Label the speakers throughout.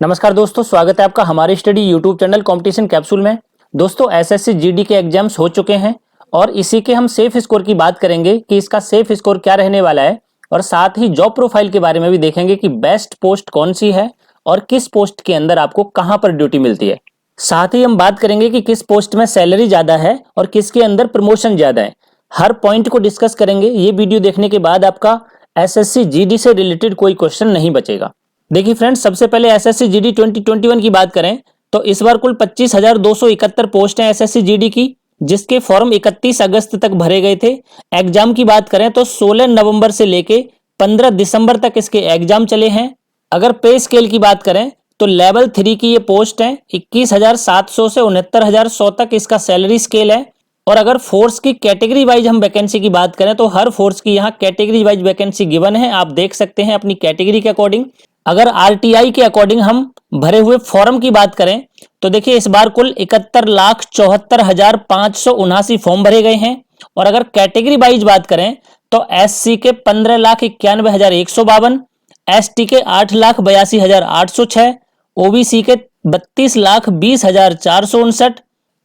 Speaker 1: नमस्कार दोस्तों, स्वागत है आपका हमारे study YouTube channel competition capsule में। दोस्तों, एसएससी जीडी के एग्जाम्स हो चुके हैं और इसी के हम सेफ स्कोर की बात करेंगे कि इसका सेफ स्कोर क्या रहने वाला है और साथ ही जॉब प्रोफाइल के बारे में भी देखेंगे कि बेस्ट पोस्ट कौन सी है और किस पोस्ट के अंदर आपको कहां पर ड्यूटी मिलती है। साथ ही हम बात करेंगे कि किस पोस्ट में सैलरी ज्यादा है और किसके अंदर प्रमोशन ज्यादा है। हर पॉइंट को डिस्कस करेंगे। ये वीडियो देखने के बाद आपका एसएससी जीडी से रिलेटेड कोई क्वेश्चन नहीं बचेगा। देखिए फ्रेंड्स, सबसे पहले एसएससी जीडी 2021 की बात करें तो इस बार कुल 25,271 पोस्ट हैं एसएससी जीडी की, जिसके फॉर्म 31 अगस्त तक भरे गए थे। एग्जाम की बात करें तो 16 नवंबर से लेके 15 दिसंबर तक इसके एग्जाम चले हैं। अगर पे स्केल की बात करें तो लेवल 3 की ये पोस्ट है। 21,700 से 69,100 तक इसका सैलरी स्केल है। और अगर फोर्स की कैटेगरी वाइज हम वैकेंसी की बात करें तो हर फोर्स की यहाँ कैटेगरी वाइज वैकेंसी गिवन है, आप देख सकते हैं अपनी कैटेगरी के अकॉर्डिंग। अगर आरटीआई के अकॉर्डिंग हम भरे हुए फॉर्म की बात करें तो देखिए इस बार कुल 71,74,579 फॉर्म भरे गए हैं। और अगर कैटेगरी वाइज बात करें तो एससी के 15,91,152, एसटी के 8,82,806, ओबीसी के 32,20,459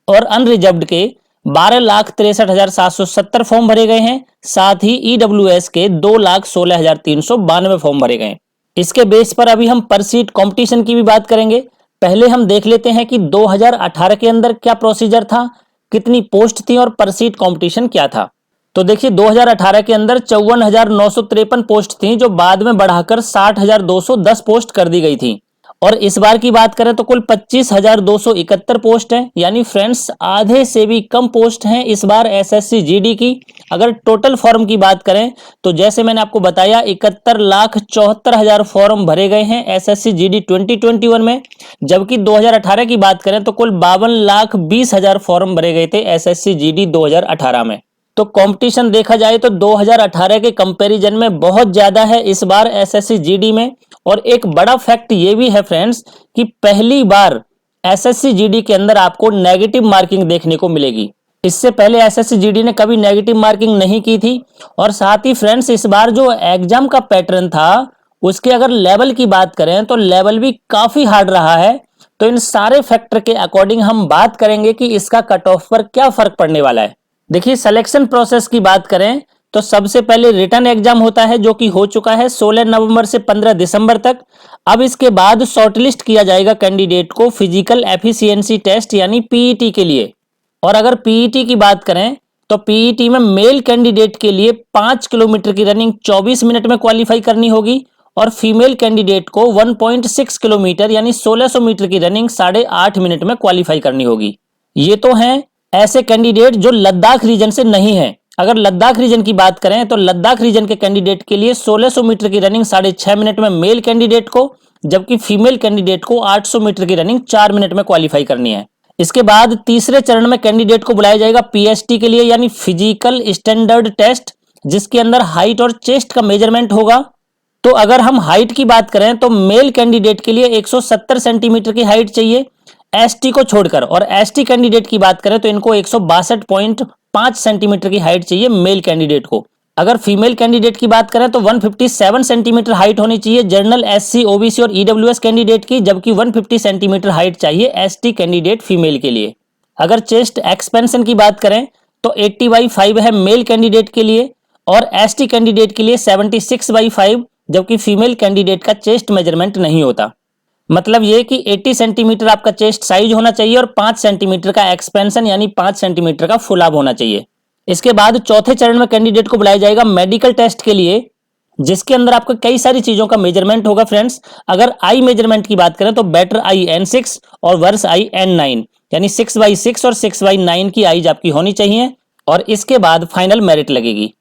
Speaker 1: और अनरिजर्व्ड के 12,63,770 फॉर्म भरे गए हैं। साथ ही ईडब्ल्यूएस के 2,16,392 फॉर्म भरे गए हैं। इसके बेस पर अभी हम पर सीट कंपटीशन की भी बात करेंगे। पहले हम देख लेते हैं कि 2018 के अंदर क्या प्रोसीजर था, कितनी पोस्ट थी और पर सीट कंपटीशन क्या था। तो देखिए 2018 के अंदर 54,953 पोस्ट थी, जो बाद में बढ़ाकर 60,210 पोस्ट कर दी गई थी। और इस बार की बात करें तो कुल 25,271 पोस्ट है, यानी फ्रेंड्स आधे से भी कम पोस्ट हैं इस बार एसएससी जीडी की। अगर टोटल फॉर्म की बात करें तो जैसे मैंने आपको बताया 71,74,000 फॉर्म भरे गए हैं एसएससी जीडी 2021 में, जबकि 2018 की बात करें तो कुल 52,20,000 फॉर्म भरे गए थे एसएससी जीडी 2018 में। तो कंपटीशन देखा जाए तो 2018 के कंपैरिजन में बहुत ज्यादा है इस बार एसएससी जीडी में। और एक बड़ा फैक्ट ये भी है फ्रेंड्स कि पहली बार एसएससी जीडी के अंदर आपको नेगेटिव मार्किंग देखने को मिलेगी। इससे पहले एसएससी जीडी ने कभी नेगेटिव मार्किंग नहीं की थी। और साथ ही फ्रेंड्स इस बार जो एग्जाम का पैटर्न था उसके अगर लेवल की बात करें तो लेवल भी काफी हार्ड रहा है। तो इन सारे फैक्टर के अकॉर्डिंग हम बात करेंगे कि इसका कट ऑफ पर क्या फर्क पड़ने वाला है। देखिए सिलेक्शन प्रोसेस की बात करें तो सबसे पहले रिटन एग्जाम होता है, जो कि हो चुका है 16 नवंबर से 15 दिसंबर तक। अब इसके बाद शॉर्टलिस्ट किया जाएगा कैंडिडेट को फिजिकल एफिशिएंसी टेस्ट यानी पीईटी के लिए। और अगर पीईटी की बात करें तो पीईटी में मेल कैंडिडेट के लिए 5 किलोमीटर की रनिंग 24 मिनट में क्वालिफाई करनी होगी और फीमेल कैंडिडेट को 1.6 किलोमीटर यानी 1600 मीटर की रनिंग 8.5 मिनट में क्वालिफाई करनी होगी। ये तो हैं ऐसे कैंडिडेट जो लद्दाख रीजन से नहीं है। अगर लद्दाख रीजन की बात करें तो लद्दाख रीजन के कैंडिडेट के लिए 1600 मीटर की रनिंग 6.5 मिनट में मेल कैंडिडेट को, जबकि फीमेल कैंडिडेट को 800 मीटर की रनिंग 4 मिनट में क्वालिफाई करनी है। इसके बाद तीसरे चरण में कैंडिडेट को बुलाया जाएगा पीएसटी के लिए यानी फिजिकल स्टैंडर्ड टेस्ट, जिसके अंदर हाइट और चेस्ट का मेजरमेंट होगा। तो अगर हम हाइट की बात करें तो मेल कैंडिडेट के लिए 170 सेंटीमीटर की हाइट चाहिए एसटी को छोड़कर, और एसटी कैंडिडेट की बात करें तो इनको 162.5 सेंटीमीटर की हाइट चाहिए मेल कैंडिडेट को। अगर फीमेल कैंडिडेट की बात करें तो 157 सेंटीमीटर हाइट होनी चाहिए जनरल एससी ओबीसी और ईडब्ल्यूएस कैंडिडेट की, जबकि 150 सेंटीमीटर हाइट चाहिए एसटी कैंडिडेट फीमेल के लिए। अगर चेस्ट एक्सपेंशन की बात करें तो 80/5 है मेल कैंडिडेट के लिए और एसटी कैंडिडेट के लिए 76/5, जबकि फीमेल कैंडिडेट का चेस्ट मेजरमेंट नहीं होता। मतलब ये कि 80 सेंटीमीटर आपका चेस्ट साइज होना चाहिए और 5 सेंटीमीटर का एक्सपेंशन यानी 5 सेंटीमीटर का फुल अप होना चाहिए। इसके बाद चौथे चरण में कैंडिडेट को बुलाया जाएगा मेडिकल टेस्ट के लिए, जिसके अंदर आपको कई सारी चीजों का मेजरमेंट होगा फ्रेंड्स। अगर आई मेजरमेंट की बात करें तो बेटर आई N6 और वर्स आई N9 यानी 6/6 और 6/9 की आईज आपकी होनी चाहिए। और इसके बाद फाइनल मेरिट लगेगी।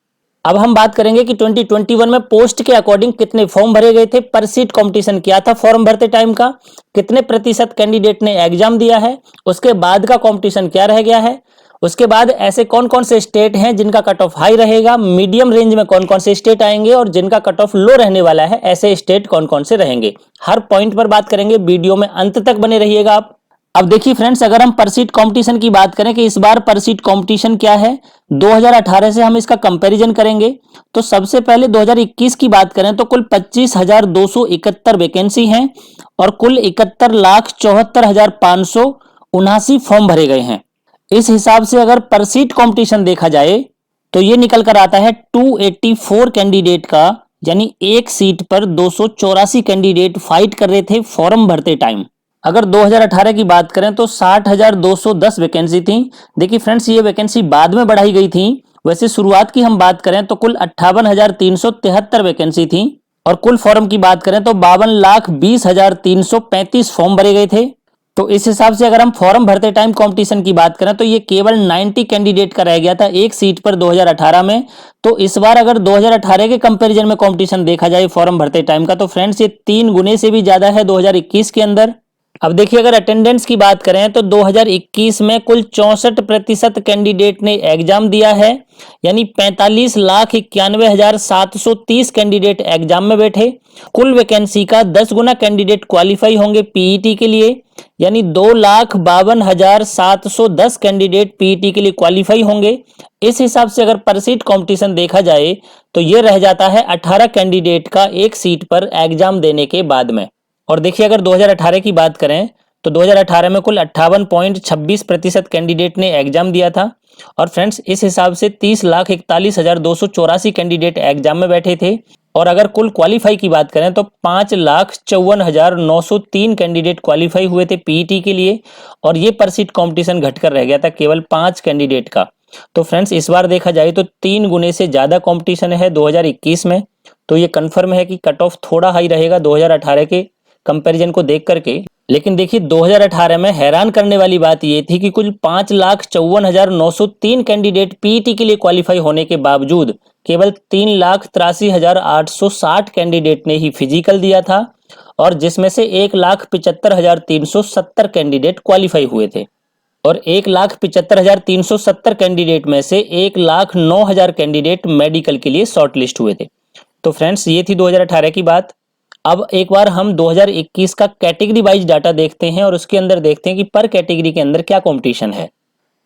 Speaker 1: अब हम बात करेंगे कि 2021 में पोस्ट के अकॉर्डिंग कितने फॉर्म भरे गए थे, पर सीट कंपटीशन क्या था फॉर्म भरते टाइम का, कितने प्रतिशत कैंडिडेट ने एग्जाम दिया है, उसके बाद का कंपटीशन क्या रह गया है, उसके बाद ऐसे कौन कौन से स्टेट हैं जिनका कट ऑफ हाई रहेगा, मीडियम रेंज में कौन कौन से स्टेट आएंगे और जिनका कट ऑफ लो रहने वाला है ऐसे स्टेट कौन कौन से रहेंगे। हर पॉइंट पर बात करेंगे, वीडियो में अंत तक बने रहिएगा आप। अब देखिए फ्रेंड्स, अगर हम पर सीट कंपटीशन की बात करें कि इस बार पर सीट कंपटीशन क्या है 2018 से हम इसका कंपैरिजन करेंगे, तो सबसे पहले 2021 की बात करें तो कुल 25,271 वैकेंसी हैं और कुल 71,74,579 फॉर्म भरे गए हैं। इस हिसाब से अगर पर सीट कंपटीशन देखा जाए तो ये निकल कर आता है 284 कैंडिडेट का, यानी एक सीट पर 284 कैंडिडेट फाइट कर रहे थे फॉर्म भरते टाइम। अगर 2018 की बात करें तो 60,210 वैकेंसी थी। देखिए फ्रेंड्स, ये वैकेंसी बाद में बढ़ाई गई थी। वैसे शुरुआत की हम बात करें तो कुल 58,373 वैकेंसी थी और कुल फॉर्म की बात करें तो 52,20,335 फॉर्म भरे गए थे। तो इस हिसाब से अगर हम फॉर्म भरते टाइम कंपटीशन की बात करें तो ये केवल 90 कैंडिडेट का रह गया था एक सीट पर 2018 में। तो इस बार अगर 2018 के कंपैरिजन में कंपटीशन देखा जाए फॉर्म भरते टाइम का, तो फ्रेंड्स ये 3 गुने से भी ज्यादा है 2021 के अंदर। अब देखिए, अगर अटेंडेंस की बात करें तो 2021 में कुल 64% कैंडिडेट ने एग्जाम दिया है, यानी 45,91,730 कैंडिडेट एग्जाम में बैठे। कुल वैकेंसी का 10 गुना कैंडिडेट क्वालिफाई होंगे पीईटी के लिए, यानी 2,52,710 कैंडिडेट पीईटी के लिए क्वालिफाई होंगे। इस हिसाब से अगर पर सीट कंपटीशन देखा जाए तो ये रह जाता है 18 कैंडिडेट का एक सीट पर एग्जाम देने के बाद में। और देखिए, अगर 2018 की बात करें तो 2018 में कुल 58.26% कैंडिडेट ने एग्जाम दिया था और फ्रेंड्स इस हिसाब से 30,41,284 कैंडिडेट एग्जाम में बैठे थे। और अगर कुल क्वालिफाई की बात करें तो 5,54,903 कैंडिडेट क्वालिफाई हुए थे पीईटी के लिए और ये पर सीट कॉम्पिटिशन घटकर रह गया था केवल 5 कैंडिडेट का। तो फ्रेंड्स इस बार देखा जाए तो 3 गुने से ज्यादा कंपटीशन है 2021 में। तो ये कंफर्म है कि कट ऑफ थोड़ा हाई रहेगा 2018 के कंपैरिजन को देख करके। लेकिन देखिए 2018 में हैरान करने वाली बात यह थी कि कुल 5,54,903 कैंडिडेट पीईटी के लिए क्वालिफाई होने के बावजूद केवल 3,83,860 कैंडिडेट ने ही फिजिकल दिया था और जिसमें से 1,75,370 कैंडिडेट क्वालिफाई हुए थे और 1,75,370 कैंडिडेट में से 1,09,000 कैंडिडेट मेडिकल के लिए शॉर्टलिस्ट हुए थे। तो फ्रेंड्स ये थी 2018 की बात। अब एक बार हम 2021 का कैटेगरी वाइज डाटा देखते हैं और उसके अंदर देखते हैं कि पर कैटेगरी के अंदर क्या कंपटीशन है।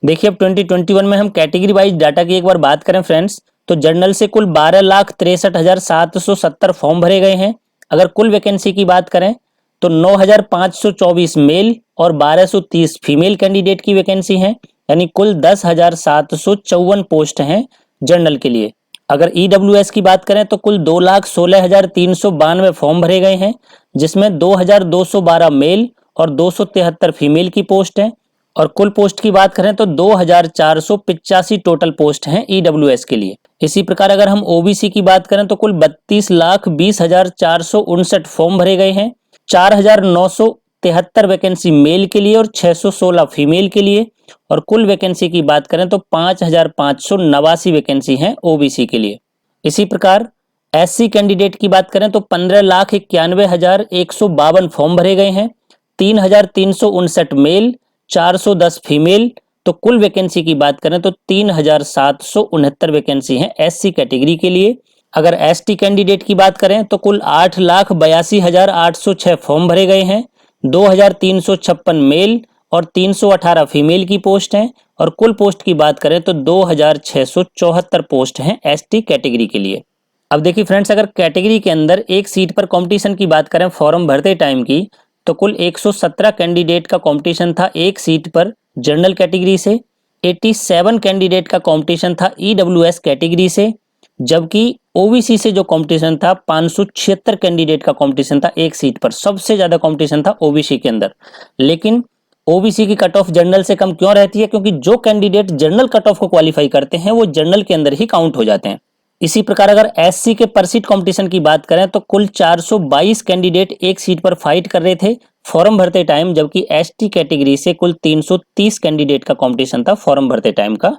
Speaker 1: देखिए, अब 2021 में हम कैटेगरी वाइज डाटा की एक बार बात करें फ्रेंड्स, तो जनरल से कुल 12,63,770 फॉर्म भरे गए हैं। अगर कुल वैकेंसी की बात करें तो 9,524 मेल और 1,230 फीमेल कैंडिडेट की वैकेंसी है, यानी कुल 10,754 पोस्ट हैं जनरल के लिए। अगर ईडब्ल्यूएस की बात करें तो कुल 2,16,392 फॉर्म भरे गए हैं, जिसमें 2,212 मेल और 273 फीमेल की पोस्ट हैं और कुल पोस्ट की बात करें तो 2,485 टोटल पोस्ट हैं ईडब्ल्यूएस के लिए। इसी प्रकार अगर हम ओबीसी की बात करें तो कुल 32,20,459 फॉर्म भरे गए हैं, 4,973 वैकेंसी मेल के लिए और 616 फीमेल के लिए और कुल वैकेंसी की बात करें तो 5,589 वैकेंसी हैं ओबीसी के लिए। इसी प्रकार एससी कैंडिडेट की बात करें तो 15,91,152 फॉर्म भरे गए हैं, 3,359 मेल, 410 फीमेल। तो कुल वैकेंसी की बात करें तो 3,769 वैकेंसी हैं एससी कैटेगरी के लिए। अगर एसटी कैंडिडेट की बात करें तो कुल 8,82,806 फॉर्म भरे गए हैं, 2,356 मेल और 318 फीमेल की पोस्ट हैं और कुल पोस्ट की बात करें तो 2,674 पोस्ट हैं एसटी कैटेगरी के लिए। अब देखिए फ्रेंड्स, अगर कैटेगरी के अंदर एक सीट पर कंपटीशन की बात करें फॉर्म भरते टाइम की, तो कुल 117 कैंडिडेट का कंपटीशन था एक सीट पर जनरल कैटेगरी से, 87 कैंडिडेट का कंपटीशन था ईडब्ल्यूएस कैटेगरी से, जबकि ओबीसी से जो कंपटीशन था 576 कैंडिडेट का कंपटीशन था एक सीट पर। सबसे ज्यादा कंपटीशन था ओबीसी के अंदर। लेकिन ओबीसी की कट ऑफ जनरल से कम क्यों रहती है? क्योंकि जो कैंडिडेट जनरल कट ऑफ को क्वालिफाई करते हैं वो जनरल के अंदर ही काउंट हो जाते हैं। इसी प्रकार अगर एससी के पर सीट कंपटीशन की बात करें तो कुल 422 कैंडिडेट एक सीट पर फाइट कर रहे थे फॉर्म भरते टाइम, जबकि एसटी कैटेगरी से कुल 330 कैंडिडेट का कंपटीशन था फॉर्म भरते टाइम का।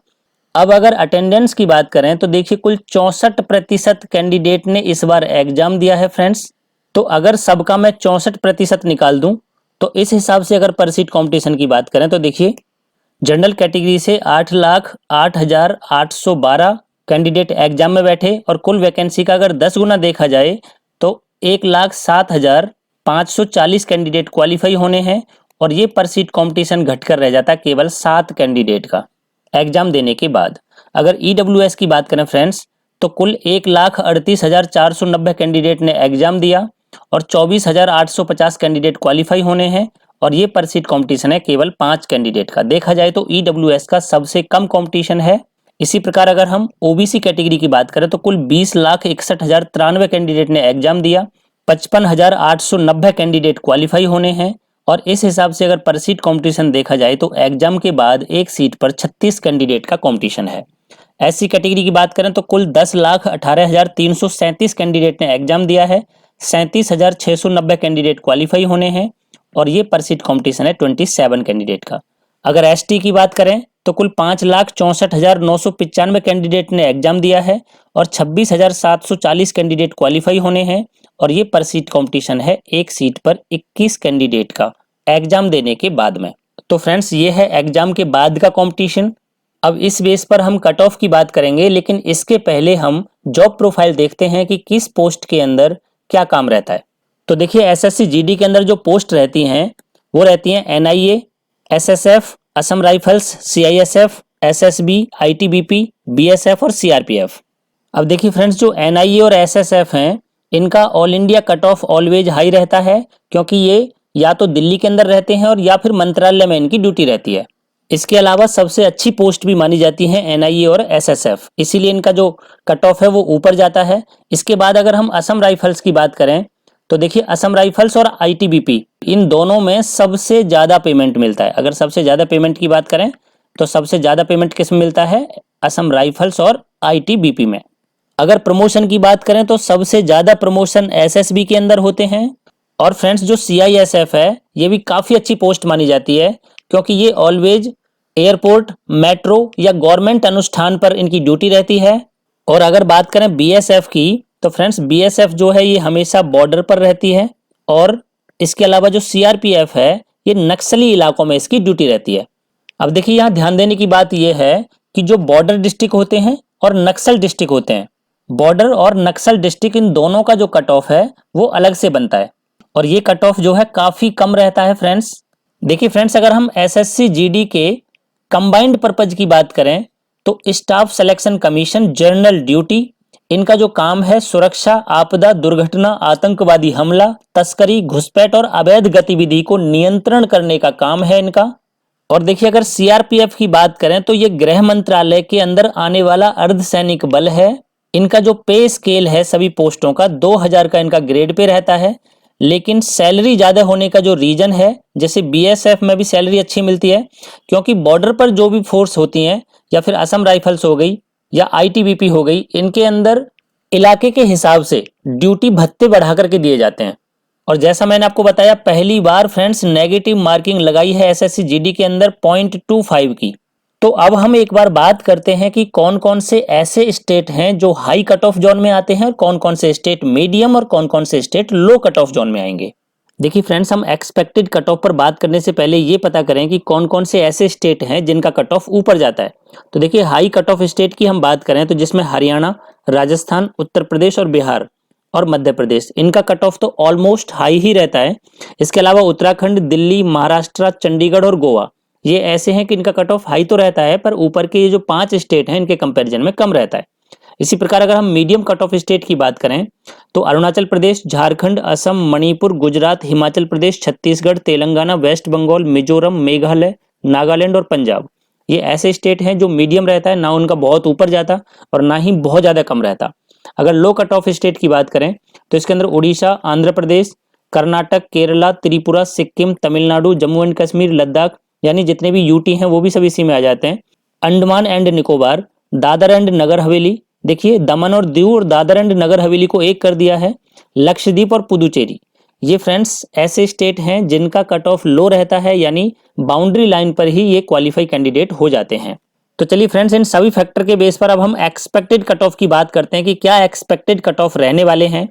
Speaker 1: अब अगर अटेंडेंस की बात करें तो देखिए कुल 64% कैंडिडेट ने इस बार एग्जाम दिया है फ्रेंड्स। तो अगर सबका मैं 64% निकाल दूं तो इस हिसाब से अगर पर सीट कंपटीशन की बात करें तो देखिए जनरल कैटेगरी से 8,08,812 कैंडिडेट एग्जाम में बैठे और कुल वैकेंसी का अगर 10 गुना देखा जाए तो 1,07,540 कैंडिडेट क्वालिफाई होने हैं और ये पर सीट कंपटीशन घटकर रह जाता केवल 7 कैंडिडेट का एग्जाम देने के बाद। अगर ईडब्ल्यूएस की बात करें फ्रेंड्स, तो कुल 1,38,490 कैंडिडेट ने एग्जाम दिया और 24,850 कैंडिडेट क्वालिफाई होने हैं, और ये पर सीट कंपटीशन है केवल 5 कैंडिडेट का। देखा जाए तो ईडब्ल्यूएस का सबसे कम कंपटीशन है। इसी प्रकार अगर हम ओबीसी कैटेगरी की बात करें तो कुल 20,61,093 कैंडिडेट ने एग्जाम दिया, 55,890 कैंडिडेट क्वालिफाई होने हैं, और इस हिसाब से अगर पर सीट कंपटीशन देखा जाए तो एग्जाम के बाद एक सीट पर 36 कैंडिडेट का कंपटीशन है। एससी कैटेगरी की बात करें तो कुल 10,18,337 कैंडिडेट ने एग्जाम दिया है, 37,690 कैंडिडेट क्वालिफाई होने हैं, और ये पर सीट कंपटीशन है 27 कैंडिडेट का। अगर एसटी की बात करें तो कुल 5,64,995 कैंडिडेट ने एग्जाम दिया है और 26,740 कैंडिडेट क्वालिफाई होने हैं, और ये पर सीट कंपटीशन है एक सीट पर 21 कैंडिडेट का एग्जाम देने के बाद में। तो फ्रेंड्स ये है एग्जाम के बाद का कंपटीशन। अब इस बेस पर हम कट ऑफ की बात करेंगे, लेकिन इसके पहले हम जॉब प्रोफाइल देखते हैं कि किस पोस्ट के अंदर क्या काम रहता है। तो देखिए एसएससी जीडी के अंदर जो पोस्ट रहती हैं वो रहती हैं NIA, SSF, Assam rifles, CISF, SSB, ITBP, BSF और सीआरपीएफ। अब देखिए फ्रेंड्स, जो एनआईए और एसएसएफ हैं इनका all India cut off always high रहता है, क्योंकि ये या तो दिल्ली के अंदर रहते हैं और या फिर मंत्रालय में इनकी ड्यूटी रहती है। इसके अलावा सबसे अच्छी पोस्ट भी मानी जाती है एनआईए और एसएसएफ, इसीलिए इनका जो कट ऑफ है वो ऊपर जाता है। इसके बाद अगर हम असम राइफल्स की बात करें तो देखिए असम राइफल्स और आईटीबीपी इन दोनों में सबसे ज्यादा पेमेंट मिलता है। अगर सबसे ज्यादा पेमेंट की बात करें तो सबसे ज्यादा पेमेंट किस में मिलता है? असम राइफल्स और आईटीबीपी में। अगर प्रमोशन की बात करें तो सबसे ज्यादा प्रमोशन एसएसबी के अंदर होते हैं। और फ्रेंड्स जो सीआईएसएफ है ये भी काफी अच्छी पोस्ट मानी जाती है, क्योंकि ये ऑलवेज एयरपोर्ट, मेट्रो या गवर्नमेंट अनुष्ठान पर इनकी ड्यूटी रहती है। और अगर बात करें बीएसएफ की तो फ्रेंड्स बीएसएफ जो है ये हमेशा बॉर्डर पर रहती है, और इसके अलावा जो सीआरपीएफ है ये नक्सली इलाकों में इसकी ड्यूटी रहती है। अब देखिए यहाँ ध्यान देने की बात यह है कि जो बॉर्डर डिस्ट्रिक्ट होते हैं और नक्सल डिस्ट्रिक्ट होते हैं, बॉर्डर और नक्सल डिस्ट्रिक्ट इन दोनों का जो कट ऑफ है वो अलग से बनता है, और ये कट ऑफ जो है काफी कम रहता है फ्रेंड्स। देखिए फ्रेंड्स, अगर हम एसएससी जीडी के कंबाइंड पर्पज की बात करें तो staff selection commission general duty, इनका जो काम है सुरक्षा, आपदा, दुर्घटना, आतंकवादी हमला, तस्करी, घुसपैठ और अवैध गतिविधि को नियंत्रण करने का काम है इनका। और देखिए अगर सीआरपीएफ की बात करें तो ये गृह मंत्रालय के अंदर आने वाला अर्धसैनिक बल है। इनका जो पे स्केल है सभी पोस्टों का 2000 का इनका ग्रेड पे रहता है, लेकिन सैलरी ज्यादा होने का जो रीजन है, जैसे बीएसएफ में भी सैलरी अच्छी मिलती है, क्योंकि बॉर्डर पर जो भी फोर्स होती हैं या फिर असम राइफल्स हो गई या आईटीबीपी हो गई, इनके अंदर इलाके के हिसाब से ड्यूटी भत्ते बढ़ा करके दिए जाते हैं। और जैसा मैंने आपको बताया पहली बार फ्रेंड्स नेगेटिव मार्किंग लगाई है एसएससी जीडी के अंदर 0.25 की। तो अब हम एक बार बात करते हैं कि कौन कौन से ऐसे स्टेट हैं जो हाई कट ऑफ जोन में आते हैं और कौन कौन से स्टेट मीडियम और कौन कौन से स्टेट लो कट ऑफ जोन में आएंगे। देखिए फ्रेंड्स, हम एक्सपेक्टेड कट ऑफ पर बात करने से पहले ये पता करें कि कौन कौन से ऐसे स्टेट हैं जिनका कट ऑफ ऊपर जाता है। तो देखिए हाई कट ऑफ स्टेट की हम बात करें तो जिसमें हरियाणा, राजस्थान, उत्तर प्रदेश और बिहार और मध्य प्रदेश, इनका कट ऑफ तो ऑलमोस्ट हाई ही रहता है। इसके अलावा उत्तराखंड, दिल्ली, महाराष्ट्र, चंडीगढ़ और गोवा ये ऐसे हैं कि इनका कट ऑफ हाई तो रहता है, पर ऊपर के ये जो 5 स्टेट हैं इनके कंपैरिजन में कम रहता है। इसी प्रकार अगर हम मीडियम कट ऑफ स्टेट की बात करें तो अरुणाचल प्रदेश, झारखंड, असम, मणिपुर, गुजरात, हिमाचल प्रदेश, छत्तीसगढ़, तेलंगाना, वेस्ट बंगाल, मिजोरम, मेघालय, नागालैंड और पंजाब ये ऐसे स्टेट हैं जो मीडियम रहता है, ना उनका बहुत ऊपर जाता और ना ही बहुत ज्यादा कम रहता। अगर लो कट ऑफ स्टेट की बात करें तो इसके अंदर उड़ीसा, आंध्र प्रदेश, कर्नाटक, केरला, त्रिपुरा, सिक्किम, तमिलनाडु, जम्मू एंड कश्मीर, लद्दाख यानी जितने भी यूटी हैं वो भी सब इसी में आ जाते हैं। अंडमान एंड निकोबार, दादर एंड नगर हवेली, देखिए दमन और दीव और दादर एंड नगर हवेली को एक कर दिया है, लक्षद्वीप और पुदुचेरी ये फ्रेंड्स ऐसे स्टेट हैं जिनका कट ऑफ लो रहता है, यानी बाउंड्री लाइन पर ही ये क्वालिफाई कैंडिडेट हो जाते हैं। तो चलिए फ्रेंड्स, इन सभी फैक्टर के बेस पर अब हम एक्सपेक्टेड कट ऑफ की बात करते हैं कि क्या एक्सपेक्टेड कट ऑफ रहने वाले हैं।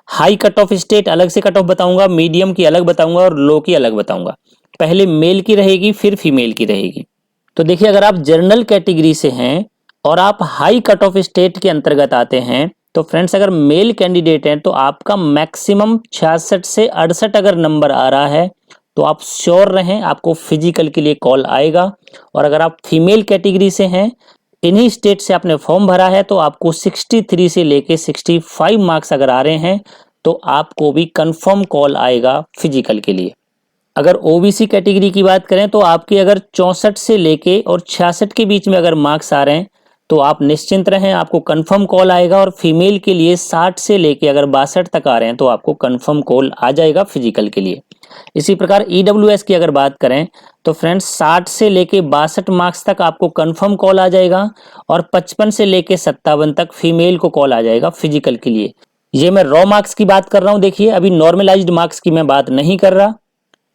Speaker 1: हाई कट ऑफ स्टेट अलग से कट ऑफ बताऊंगा, मीडियम की अलग बताऊंगा और लो की अलग बताऊंगा। पहले मेल की रहेगी फिर फीमेल की रहेगी। तो देखिए अगर आप जनरल कैटेगरी से हैं और आप हाई कट ऑफ स्टेट के अंतर्गत आते हैं तो फ्रेंड्स अगर मेल कैंडिडेट हैं तो आपका मैक्सिमम 66 से 68 अगर नंबर आ रहा है तो आप श्योर रहें आपको फिजिकल के लिए कॉल आएगा। और अगर आप फीमेल कैटेगरी से हैं, इन्हीं स्टेट से आपने फॉर्म भरा है, तो आपको 63 से लेके 65 मार्क्स अगर आ रहे हैं तो आपको भी कंफर्म कॉल आएगा फिजिकल के लिए। अगर ओबीसी कैटेगरी की बात करें तो आपके अगर 64 से लेके और 66 के बीच में अगर मार्क्स आ रहे हैं तो आप निश्चिंत रहें, आपको कंफर्म कॉल आएगा। और फीमेल के लिए 60 से लेके अगर 62 तक आ रहे हैं तो आपको कंफर्म कॉल आ जाएगा फिजिकल के लिए। इसी प्रकार ईडब्ल्यूएस की अगर बात करें तो फ्रेंड्स 60 से लेके 62 मार्क्स तक आपको कंफर्म कॉल आ जाएगा और 55 से लेके 57 तक फीमेल को कॉल आ जाएगा फिजिकल के लिए। ये मैं रॉ मार्क्स की बात कर रहा हूं, देखिए अभी नॉर्मलाइज्ड मार्क्स की मैं बात नहीं कर रहा।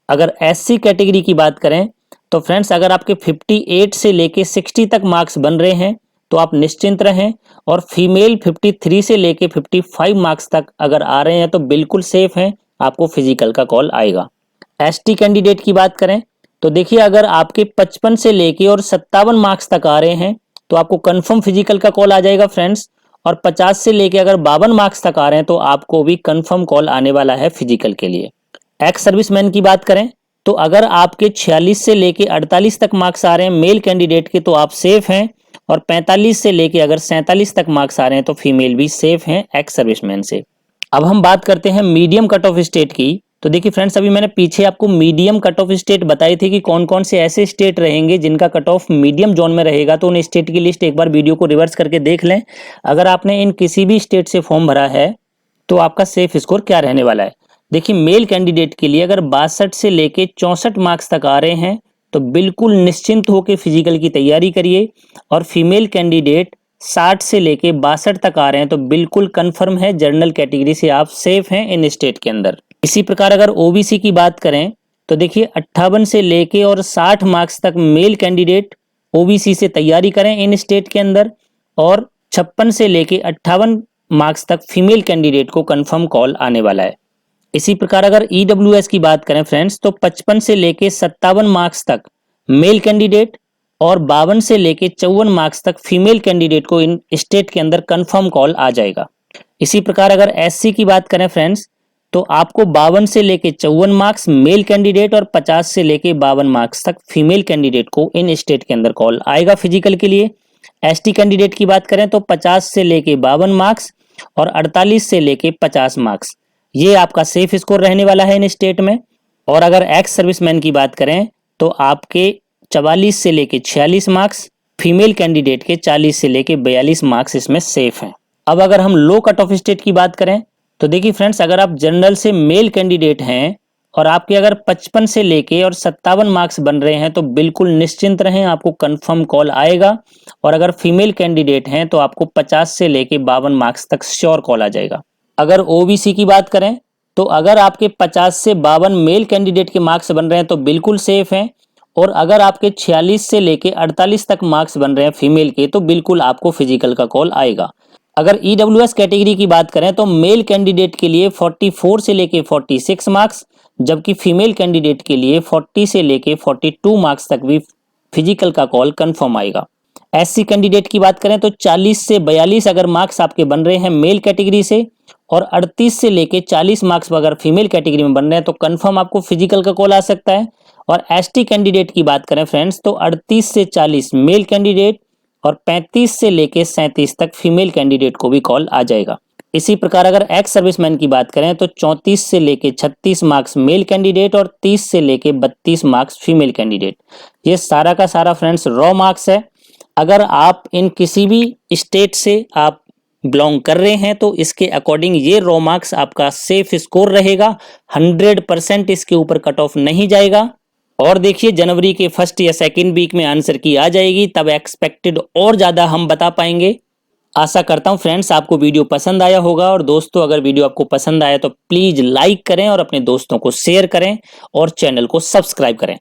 Speaker 1: अगर एससी कैटेगरी की बात करें तो फ्रेंड्स अगर आपके 58 से लेके 60 तक मार्क्स बन रहे हैं तो आप निश्चिंत रहें। और फीमेल 53 से लेके 55 मार्क्स तक अगर आ रहे हैं तो बिल्कुल सेफ हैं, आपको फिजिकल का कॉल आएगा। एसटी कैंडिडेट की बात करें तो देखिए अगर आपके 55 से लेके और 57 मार्क्स तक आ रहे हैं तो आपको कंफर्म फिजिकल का कॉल आ जाएगा फ्रेंड्स। और 50 से लेके अगर 52 मार्क्स तक आ रहे हैं तो आपको भी कंफर्म कॉल आने वाला है फिजिकल के लिए। एक्स सर्विसमैन की बात करें तो अगर आपके 46 से लेके 48 तक मार्क्स आ रहे हैं मेल कैंडिडेट के तो आप सेफ हैं। और 45 से लेके अगर 47 तक मार्क्स आ रहे हैं तो फीमेल भी सेफ हैं एक्स सर्विसमैन से। अब हम बात करते हैं मीडियम कट ऑफ स्टेट की। तो देखिए फ्रेंड्स अभी मैंने पीछे आपको मीडियम कट ऑफ स्टेट बताई थी कि कौन कौन से ऐसे स्टेट रहेंगे जिनका कट ऑफ मीडियम जोन में रहेगा, तो उन स्टेट की लिस्ट एक बार वीडियो को रिवर्स करके देख लें। अगर आपने इन किसी भी स्टेट से फॉर्म भरा है तो आपका सेफ स्कोर क्या रहने वाला है। देखिए मेल कैंडिडेट के लिए अगर 62 से लेके 64 मार्क्स तक आ रहे हैं तो बिल्कुल निश्चिंत होकर फिजिकल की तैयारी करिए। और फीमेल कैंडिडेट 60 से लेके 62 तक आ रहे हैं तो बिल्कुल कंफर्म है जनरल कैटेगरी से आप सेफ हैं इन स्टेट के अंदर। इसी प्रकार अगर ओबीसी की बात करें तो देखिए 58 से लेके और 60 मार्क्स तक मेल कैंडिडेट ओबीसी से तैयारी करें इन स्टेट के अंदर। और 56 से लेके 58 मार्क्स तक फीमेल कैंडिडेट को कंफर्म कॉल आने वाला है। इसी प्रकार अगर ईडब्ल्यूएस की बात करें फ्रेंड्स तो 55 से लेके 57 मार्क्स तक मेल कैंडिडेट और 52 से लेके 54 मार्क्स तक फीमेल कैंडिडेट को इन स्टेट के अंदर कंफर्म कॉल आ जाएगा। इसी प्रकार अगर एससी की बात करें फ्रेंड्स तो आपको 52 से लेके 54 मार्क्स मेल कैंडिडेट और 50 से लेके 52 मार्क्स तक फीमेल कैंडिडेट को इन स्टेट के अंदर कॉल आएगा फिजिकल के लिए। एसटी कैंडिडेट की बात करें तो 50 से लेके 52 मार्क्स और 48 से लेके 50 मार्क्स, ये आपका सेफ स्कोर रहने वाला है इन स्टेट में। और अगर एक्स सर्विसमैन की बात करें तो आपके 44 से लेके 46 मार्क्स, फीमेल कैंडिडेट के 40 से लेके 42 मार्क्स इसमें सेफ हैं। अब अगर हम लो कट ऑफ स्टेट की बात करें तो देखिए फ्रेंड्स अगर आप जनरल से मेल कैंडिडेट हैं और आपके अगर 55 से लेके और 57 मार्क्स बन रहे हैं तो बिल्कुल निश्चिंत रहें, आपको कंफर्म कॉल आएगा। और अगर फीमेल कैंडिडेट हैं तो आपको 50 से लेके 52 मार्क्स तक श्योर कॉल आ जाएगा। अगर ओबीसी की बात करें तो अगर आपके 50 से 52 मेल कैंडिडेट के मार्क्स बन रहे हैं तो बिल्कुल सेफ हैं। और अगर आपके 46 से लेके 48 तक मार्क्स बन रहे हैं फीमेल के तो बिल्कुल आपको फिजिकल का कॉल आएगा। अगर ईडब्ल्यूएस कैटेगरी की बात करें तो मेल कैंडिडेट के लिए 44 से लेके 46 मार्क्स, जबकि फीमेल कैंडिडेट के लिए 40 से लेके 42 मार्क्स तक भी फिजिकल का कॉल कंफर्म आएगा। एससी कैंडिडेट की बात करें तो 40 से 42 अगर मार्क्स आपके बन रहे हैं मेल कैटेगरी से और 38 से लेके 40 मार्क्स अगर फीमेल कैटेगरी में बन रहे हैं तो कंफर्म आपको फिजिकल का कॉल आ सकता है। और एसटी कैंडिडेट की बात करें फ्रेंड्स तो 38 से 40 मेल कैंडिडेट और 35 से लेके 37 तक फीमेल कैंडिडेट को भी कॉल आ जाएगा। इसी प्रकार अगर एक्स सर्विसमैन की बात करें तो 34 से लेके 36 मार्क्स मेल कैंडिडेट और 30 से लेके 32 मार्क्स फीमेल कैंडिडेट। ये सारा का सारा फ्रेंड्स रॉ मार्क्स है। अगर आप इन किसी भी स्टेट से आप बिलोंग कर रहे हैं तो इसके अकॉर्डिंग ये रॉ मार्क्स आपका सेफ स्कोर रहेगा, 100% इसके ऊपर कट ऑफ नहीं जाएगा। और देखिए जनवरी के फर्स्ट या सेकंड वीक में आंसर की आ जाएगी, तब एक्सपेक्टेड और ज़्यादा हम बता पाएंगे। आशा करता हूं फ्रेंड्स आपको वीडियो पसंद आया होगा। और दोस्तों अगर वीडियो आपको पसंद आया तो प्लीज़ लाइक करें और अपने दोस्तों को शेयर करें और चैनल को सब्सक्राइब करें।